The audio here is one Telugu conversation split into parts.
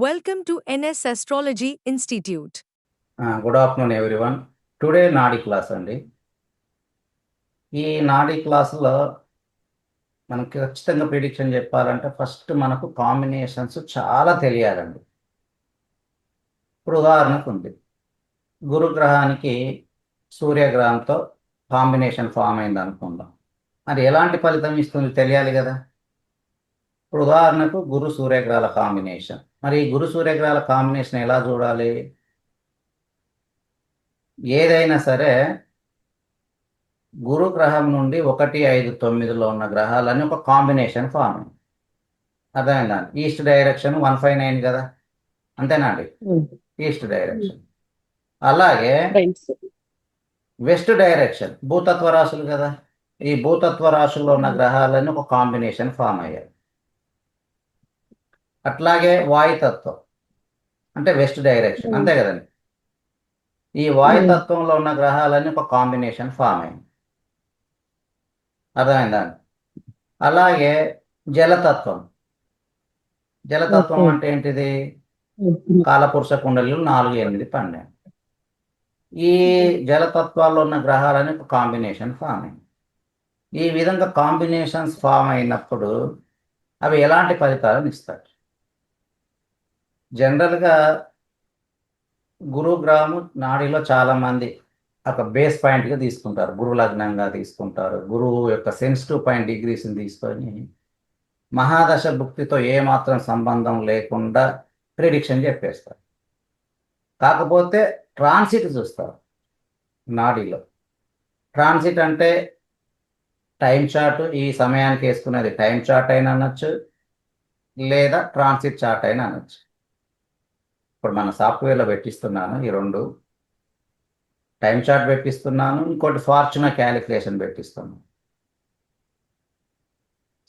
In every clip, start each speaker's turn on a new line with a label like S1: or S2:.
S1: Welcome to NS Astrology Institute.
S2: Good afternoon everyone. Today నాడీ క్లాస్ అండి. ఈ నాడీ క్లాసులో మనకి ఖచ్చితంగా ప్రిడిక్షన్ చెప్పాలంటే ఫస్ట్ మనకు కాంబినేషన్స్ చాలా తెలియాలండి. ఇప్పుడు ఉదాహరణకు ఉంది, గురుగ్రహానికి సూర్యగ్రహంతో కాంబినేషన్ ఫామ్ అయింది అనుకుందాం. అది ఎలాంటి ఫలితం ఇస్తుంది తెలియాలి కదా. ఇప్పుడు ఉదాహరణకు గురు సూర్యగ్రహాల కాంబినేషన్. మరి ఈ గురు సూర్యగ్రహాల కాంబినేషన్ ఎలా చూడాలి? ఏదైనా సరే గురు గ్రహం నుండి 1, 5, 9లో ఉన్న గ్రహాలని ఒక కాంబినేషన్ ఫామ్ అయింది. అర్థమైందా? ఈస్ట్ డైరెక్షన్ 159 కదా, అంతేనా అండి? East direction. అలాగే వెస్ట్ డైరెక్షన్ భూతత్వ రాశులు కదా, ఈ భూతత్వ రాశుల్లో ఉన్న గ్రహాలని ఒక కాంబినేషన్ ఫామ్ అయ్యాయి. అట్లాగే వాయుతత్వం అంటే వెస్ట్ డైరెక్షన్, అంతే కదండి. ఈ వాయుతత్వంలో ఉన్న గ్రహాలని ఒక కాంబినేషన్ ఫామ్ అయింది. అర్థమైందా? అలాగే జలతత్వం. జలతత్వం అంటే ఏంటిది? కాలపురుష కుండలిలు 4, 8, 12. ఈ జలతత్వాల్లో ఉన్న గ్రహాలని ఒక కాంబినేషన్ ఫామ్ అయింది. ఈ విధంగా కాంబినేషన్స్ ఫామ్ అయినప్పుడు అవి ఎలాంటి ఫలితాలను ఇస్తాయి? జనరల్గా గురుగ్రహము నాడిలో చాలామంది ఒక బేస్ పాయింట్గా తీసుకుంటారు, గురు లగ్నంగా తీసుకుంటారు. గురువు యొక్క సెన్సిటివ్ పాయింట్ డిగ్రీస్ని తీసుకొని మహాదశ భుక్తితో ఏమాత్రం సంబంధం లేకుండా ప్రిడిక్షన్ చెప్పేస్తారు. కాకపోతే ట్రాన్సిట్ చూస్తారు నాడీలో. ట్రాన్సిట్ అంటే టైం చార్ట్, ఈ సమయానికి వేసుకునేది టైం చార్ట్ అయినా అనొచ్చు, లేదా ట్రాన్సిట్ చార్ట్ అయినా అనొచ్చు. ఇప్పుడు మన సాఫ్ట్వేర్లో పెట్టిస్తున్నాను ఈ రెండు, టైం చార్ట్ పెట్టిస్తున్నాను, ఇంకోటి ఫార్చునా క్యాలిక్యులేషన్ పెట్టిస్తున్నాను.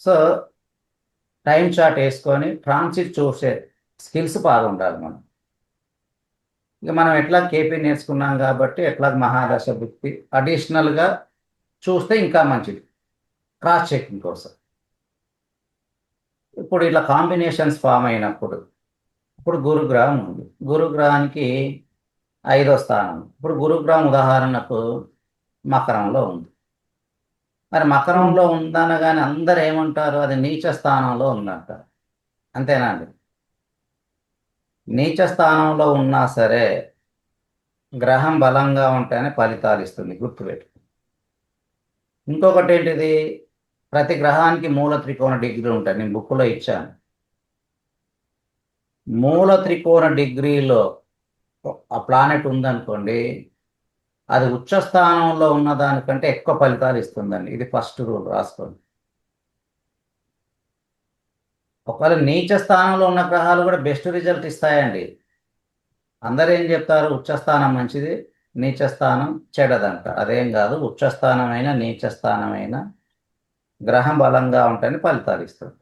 S2: సో టైం చార్ట్ వేసుకొని ట్రాన్సిట్ చూసే స్కిల్స్ బాగుండాలి మనం. ఇక మనం ఎట్లా కేపీ నేర్చుకున్నాం కాబట్టి ఎట్లా మహాదశ భుక్తి అడిషనల్గా చూస్తే ఇంకా మంచిది, క్రాస్ చెకింగ్ కోసం. ఇప్పుడు ఇట్లా కాంబినేషన్స్ ఫామ్ అయినప్పుడు, ఇప్పుడు గురుగ్రహం ఉంది, గురుగ్రహానికి 5వ స్థానం. ఇప్పుడు గురుగ్రహం ఉదాహరణకు మకరంలో ఉంది. మరి మకరంలో ఉందనగానే అందరు ఏమంటారు? అది నీచ స్థానంలో ఉందంటారు, అంతేనా అండి? నీచ స్థానంలో ఉన్నా సరే గ్రహం బలంగా ఉంటేనే ఫలితాలు ఇస్తుంది, గుర్తుపెట్టు. ఇంకొకటి ఏంటిది? ప్రతి గ్రహానికి మూల త్రికోణ డిగ్రీ ఉంటాయి, నేను బుక్లో ఇచ్చాను. మూల త్రికోణ డిగ్రీలో ఆ ప్లానెట్ ఉందనుకోండి, అది ఉచ్చ స్థానంలో ఉన్న దానికంటే ఎక్కువ ఫలితాలు ఇస్తుందండి. ఇది ఫస్ట్ రూల్, రాసుకోండి. ఒకవేళ నీచ స్థానంలో ఉన్న గ్రహాలు కూడా బెస్ట్ రిజల్ట్ ఇస్తాయండి. అందరూ ఏం చెప్తారు? ఉచ్చస్థానం మంచిది, నీచస్థానం చెడదంట. అదేం కాదు, ఉచ్చస్థానమైన నీచస్థానమైన గ్రహం బలంగా ఉంటేనే ఫలితాలు ఇస్తుంది.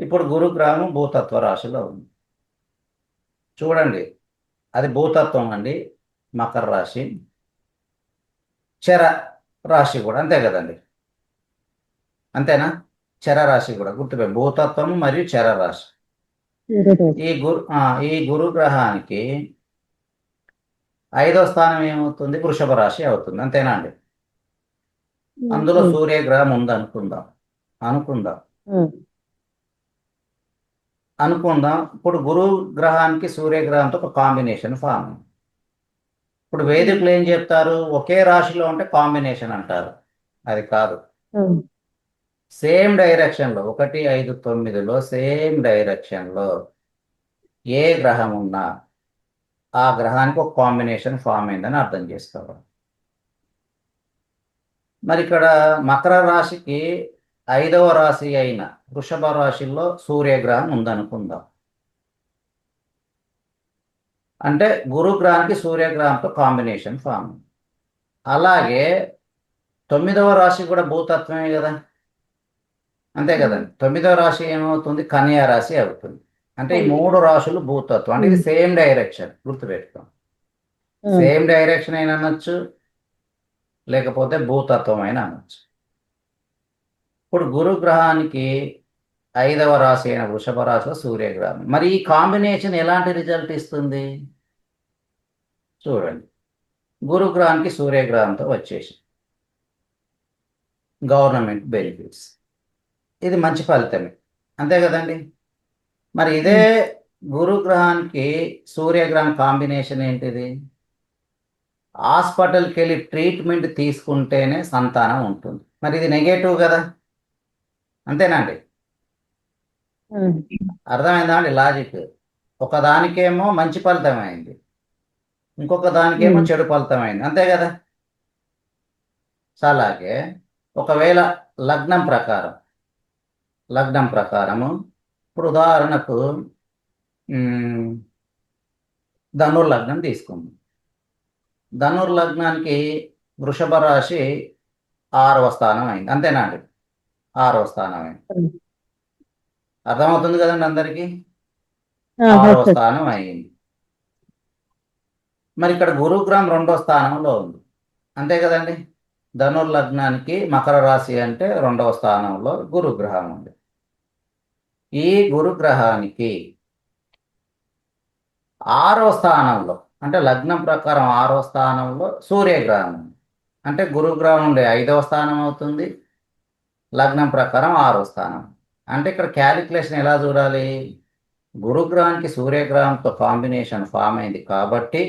S2: ఇప్పుడు గురుగ్రహం భూతత్వ రాశిలో ఉంది చూడండి, అది భూతత్వం అండి, మకర రాశి. చర రాశి కూడా అంతే కదండి, అంతేనా? చర రాశి కూడా గుర్తుపెట్టి, భూతత్వం మరియు చర రాశి. ఈ గురుగ్రహానికి 5వ స్థానం ఏమవుతుంది? వృషభ రాశి అవుతుంది, అంతేనా అండి? అందులో సూర్యగ్రహం ఉంది అనుకుందాం అనుకుందాం అనుకుందాం ఇప్పుడు గురు గ్రహానికి సూర్యగ్రహంతో ఒక కాంబినేషన్ ఫామ్. ఇప్పుడు వేదికలు ఏం చెప్తారు? ఒకే రాశిలో ఉంటే కాంబినేషన్ అంటారు. అది కాదు, సేమ్ డైరెక్షన్లో 1, 5, 9లో సేమ్ డైరెక్షన్లో ఏ గ్రహం ఉన్నా ఆ గ్రహానికి ఒక కాంబినేషన్ ఫామ్ అయిందని అర్థం చేసుకోవాలి. మరి ఇక్కడ మకర రాశికి 5వ రాశి అయిన వృషభ రాశిలో సూర్యగ్రహం ఉందనుకుందాం. అంటే గురుగ్రహానికి సూర్యగ్రహంతో కాంబినేషన్ ఫామ్. అలాగే 9వ రాశి కూడా భూతత్వమే కదా, అంతే కదండి? 9వ రాశి ఏమవుతుంది? కన్యా రాశి అవుతుంది. అంటే ఈ 3 రాశులు భూతత్వం. అంటే ఇది సేమ్ డైరెక్షన్, గుర్తుపెట్టుకోం. సేమ్ డైరెక్షన్ అయినా అనొచ్చు, లేకపోతే భూతత్వం అయినా అనొచ్చు. ఇప్పుడు గురుగ్రహానికి ఐదవ రాశి అయిన వృషభ రాశిలో సూర్యగ్రహం. మరి ఈ కాంబినేషన్ ఎలాంటి రిజల్ట్ ఇస్తుంది చూడండి. గురుగ్రహానికి సూర్యగ్రహంతో వచ్చేసి గవర్నమెంట్ బెనిఫిట్స్, ఇది మంచి ఫలితమే, అంతే కదండి. మరి ఇదే గురుగ్రహానికి సూర్యగ్రహం కాంబినేషన్ ఏంటిది? హాస్పిటల్కి వెళ్ళి ట్రీట్మెంట్ తీసుకుంటేనే సంతానం ఉంటుంది. మరి ఇది నెగటివ్ కదా, అంతేనండి. అర్థమైందా అండి లాజిక్? ఒకదానికేమో మంచి ఫలితం అయింది, ఇంకొక దానికేమో చెడు ఫలితం అయింది, అంతే కదా. సో అలాగే ఒకవేళ లగ్నం ప్రకారము ఇప్పుడు ఉదాహరణకు ధనుర్లగ్నం తీసుకుందాం. ధనుర్లగ్నానికి వృషభ రాశి 6వ స్థానం అయింది, అంతేనా అండి? 6వ స్థానం అయింది, అర్థమవుతుంది కదండి అందరికీ. 6వ స్థానం అయింది. మరి ఇక్కడ గురుగ్రహం 2వ స్థానంలో ఉంది, అంతే కదండి. ధనుర్లగ్నానికి మకర రాశి అంటే 2వ స్థానంలో గురుగ్రహం ఉంది. ఈ గురుగ్రహానికి 6వ స్థానంలో అంటే లగ్నం ప్రకారం 6వ స్థానంలో సూర్యగ్రహం ఉంది. అంటే గురుగ్రహం ఉండే 5వ స్థానం అవుతుంది, లగ్నం ప్రకారం 6వ స్థానం. అంటే ఇక్కడ క్యాలిక్యులేషన్ ఎలా చూడాలి? గురుగ్రహానికి సూర్యగ్రహంతో కాంబినేషన్ ఫామ్ అయింది కాబట్టి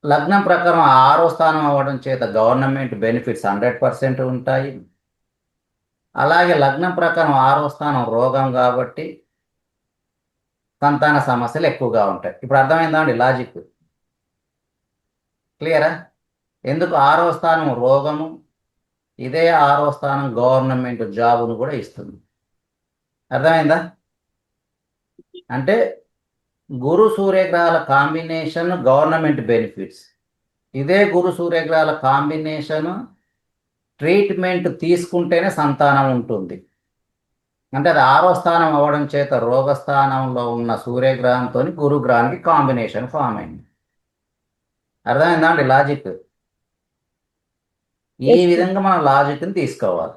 S2: లగ్నం ప్రకారం 6వ స్థానం అవ్వడం చేత గవర్నమెంట్ బెనిఫిట్స్ 100% ఉంటాయి. అలాగే లగ్నం ప్రకారం 6వ స్థానం రోగం కాబట్టి సంతాన సమస్యలు ఎక్కువగా ఉంటాయి. ఇప్పుడు అర్థమైందా అండి లాజిక్? క్లియరా? ఎందుకు 6వ స్థానం రోగము, ఇదే 6వ స్థానం గవర్నమెంట్ జాబును కూడా ఇస్తుంది. అర్థమైందా? అంటే గురు సూర్యగ్రహాల కాంబినేషన్ గవర్నమెంట్ బెనిఫిట్స్, ఇదే గురు సూర్యగ్రహాల కాంబినేషన్ ట్రీట్మెంట్ తీసుకుంటేనే సంతానం ఉంటుంది. అంటే అది 6వ స్థానం అవ్వడం చేత రోగస్థానంలో ఉన్న సూర్యగ్రహంతో గురుగ్రహానికి కాంబినేషన్ ఫామ్ అయింది. అర్థమైందా అండి లాజిక్? ఈ విధంగా మనం లాజిక్ని తీసుకోవాలి.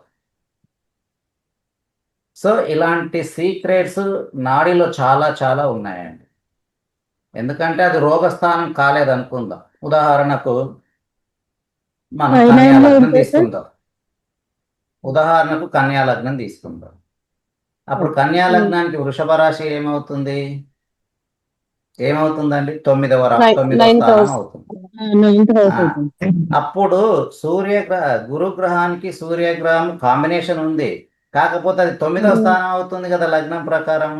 S2: సో ఇలాంటి సీక్రెట్స్ నాడిలో చాలా చాలా ఉన్నాయండి. ఎందుకంటే అది రోగస్థానం కాలేదనుకుందాం. ఉదాహరణకు మనం కన్యాలగ్నం తీసుకుందాం. అప్పుడు కన్యాలగ్నానికి వృషభ రాశి ఏమవుతుందండి? 9వ స్థానం అవుతుంది. అప్పుడు గురుగ్రహానికి సూర్యగ్రహం కాంబినేషన్ ఉంది, కాకపోతే అది 9వ స్థానం అవుతుంది కదా లగ్నం ప్రకారం.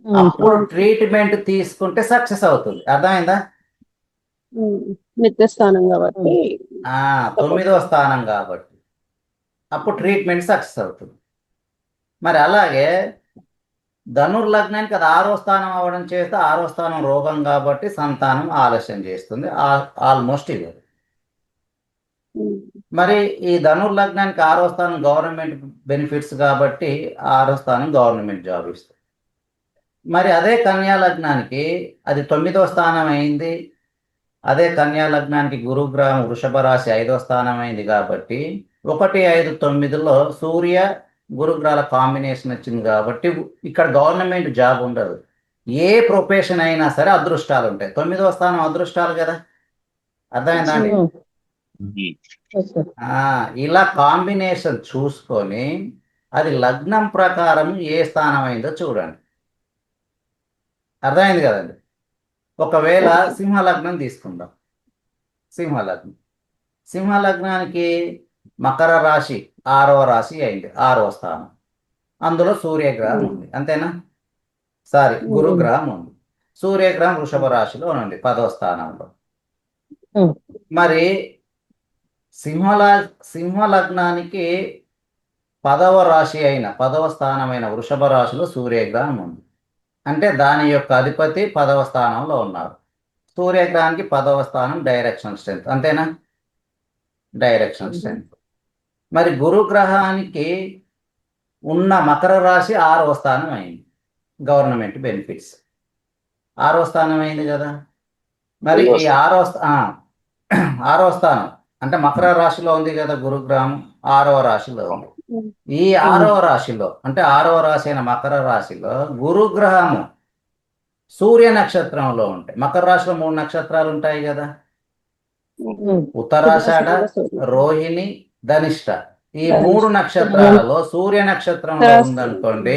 S2: అప్పుడు ట్రీట్మెంట్ తీసుకుంటే సక్సెస్ అవుతుంది. అర్థమైందా?
S3: నిత్యస్థానం కాబట్టి
S2: 9వ స్థానం కాబట్టి అప్పుడు ట్రీట్మెంట్ సక్సెస్ అవుతుంది. మరి అలాగే ధనుర్లగ్నానికి అది 6వ స్థానం అవ్వడం చేస్తే 6వ స్థానం రోగం కాబట్టి సంతానం ఆలస్యం చేస్తుంది, ఆల్మోస్ట్ ఇది. మరి ఈ ధనుర్లగ్నానికి 6వ స్థానం గవర్నమెంట్ బెనిఫిట్స్ కాబట్టి 6వ స్థానం గవర్నమెంట్ జాబ్ ఇస్తుంది. మరి అదే కన్యాలగ్నానికి అది 9వ స్థానం అయింది, అదే కన్యాలగ్నానికి గురుగ్రహం వృషభ రాశి 5వ స్థానం అయింది కాబట్టి 1, 5, 9లో సూర్య గురుగ్రహాల కాంబినేషన్ వచ్చింది కాబట్టి ఇక్కడ గవర్నమెంట్ జాబ్ ఉండదు. ఏ ప్రొఫెషన్ అయినా సరే అదృష్టాలు ఉంటాయి. 9వ స్థానం అదృష్టాలు కదా, అర్థమైందా అండి? ఇలా కాంబినేషన్ చూసుకొని అది లగ్నం ప్రకారం ఏ స్థానం అయిందో చూడండి. అర్థమైంది కదండి. ఒకవేళ సింహలగ్నం తీసుకుందాం. సింహలగ్నానికి మకర రాశి 6వ రాశి అయింది, 6వ స్థానం. అందులో సూర్యగ్రహం ఉంది, అంతేనా? గురుగ్రహం ఉంది. సూర్యగ్రహం వృషభ రాశిలో ఉంది 10వ స్థానంలో. మరి సింహలగ్నానికి 10వ స్థానమైన వృషభ రాశిలో సూర్యగ్రహం ఉంది. అంటే దాని యొక్క అధిపతి 10వ స్థానంలో ఉన్నారు. సూర్యగ్రహానికి 10వ స్థానం డైరెక్షన్ స్ట్రెంత్, అంతేనా? Direction strength. మరి గురుగ్రహానికి ఉన్న మకర రాశి 6వ స్థానం అయింది, గవర్నమెంట్ బెనిఫిట్స్ 6వ స్థానం అయింది కదా. మరి ఈ 6వ స్థానం అంటే మకర రాశిలో ఉంది కదా గురుగ్రహం, 6వ రాశిలో ఉంది. ఈ 6వ రాశిలో అంటే 6వ రాశి అయిన మకర రాశిలో గురుగ్రహము సూర్య నక్షత్రంలో ఉంటాయి. మకర రాశిలో 3 నక్షత్రాలు ఉంటాయి కదా, ఉత్తరాషాఢ, రోహిణి, ధనిష్ట. ఈ 3 నక్షత్రాలలో సూర్య నక్షత్రంలో ఉందనుకోండి,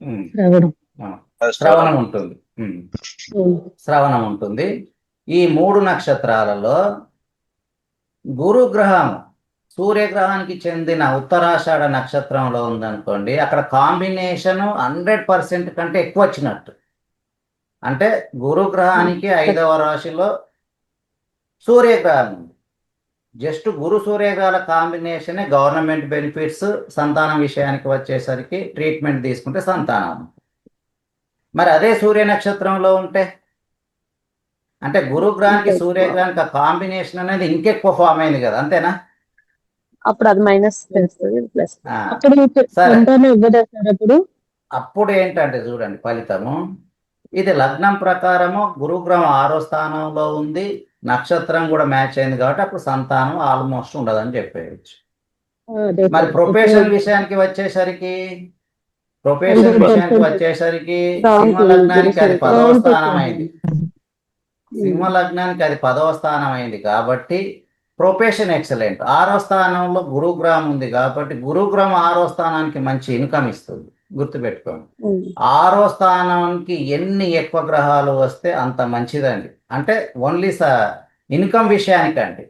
S2: ఉమ్, శ్రవణం ఉంటుంది. శ్రవణం ఉంటుంది. ఈ 3 నక్షత్రాలలో గురుగ్రహం సూర్యగ్రహానికి చెందిన ఉత్తరాషాఢ నక్షత్రంలో ఉందనుకోండి, అక్కడ కాంబినేషన్ 100% కంటే ఎక్కువ వచ్చినట్టు. అంటే గురుగ్రహానికి 5వ రాశిలో సూర్యగ్రహం ఉంది. జస్ట్ గురు సూర్యగ్రహాల కాంబినేషనే గవర్నమెంట్ బెనిఫిట్స్. సంతానం విషయానికి వచ్చేసరికి ట్రీట్మెంట్ తీసుకుంటే సంతానం. మరి అదే సూర్య నక్షత్రంలో ఉంటే, అంటే గురుగ్రహానికి సూర్యగ్రహానికి ఆ కాంబినేషన్ అనేది ఇంకెక్కువ ఫామ్ అయింది కదా, అంతేనా?
S3: అప్పుడు అది మైనస్ తెలుస్తుంది ప్లస్
S2: ఆ,
S3: అప్పుడు
S2: సరే.
S3: అప్పుడు
S2: అప్పుడు ఏంటంటే చూడండి ఫలితము, ఇది లగ్నం ప్రకారము గురుగ్రహం 6వ స్థానంలో ఉంది, నక్షత్రం కూడా మ్యాచ్ అయింది కాబట్టి అప్పుడు సంతానం ఆల్మోస్ట్ ఉండదని చెప్పేయచ్చు. మరి ప్రొఫెషన్ విషయానికి వచ్చేసరికి సింహ లగ్నానికి అది 10వ స్థానం అయింది. సింహ లగ్నానికి అది 10వ స్థానం అయింది కాబట్టి ప్రొఫెషన్ ఎక్సలెంట్. 6వ స్థానంలో గురుగ్రహం ఉంది కాబట్టి గురుగ్రహం 6వ స్థానానికి మంచి ఇన్కమ్ ఇస్తుంది. గుర్తుపెట్టుకోండి, 6వ స్థానానికి ఎన్ని ఎక్కువ గ్రహాలు వస్తే అంత మంచిదండి. అంటే ఓన్లీ ఇన్కమ్ విషయానికండి.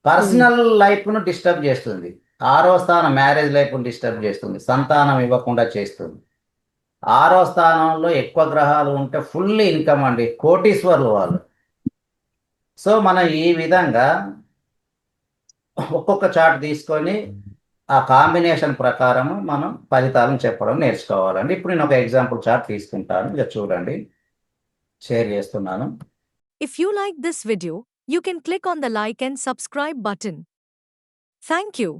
S2: పర్సనల్ లైఫ్ను డిస్టర్బ్ చేస్తుంది. 6వ స్థానం మ్యారేజ్ లైఫ్ను డిస్టర్బ్ చేస్తుంది, సంతానం ఇవ్వకుండా చేస్తుంది. 6వ స్థానంలో ఎక్కువ గ్రహాలు ఉంటే ఫుల్ ఇన్కమ్ అండి, కోటీశ్వర్లు వాళ్ళు. సో మనం ఈ విధంగా ఒక్కొక్క చార్ట్ తీసుకొని ఆ కాంబినేషన్ ప్రకారం మనం ఫలితాలను చెప్పడం నేర్చుకోవాలండి. ఇప్పుడు నేను ఒక ఎగ్జాంపుల్ చార్ట్ తీసుకుంటాను, ఇక చూడండి, షేర్ చేస్తున్నాను.
S1: If you like this video, you can click on the like and subscribe button. Thank you.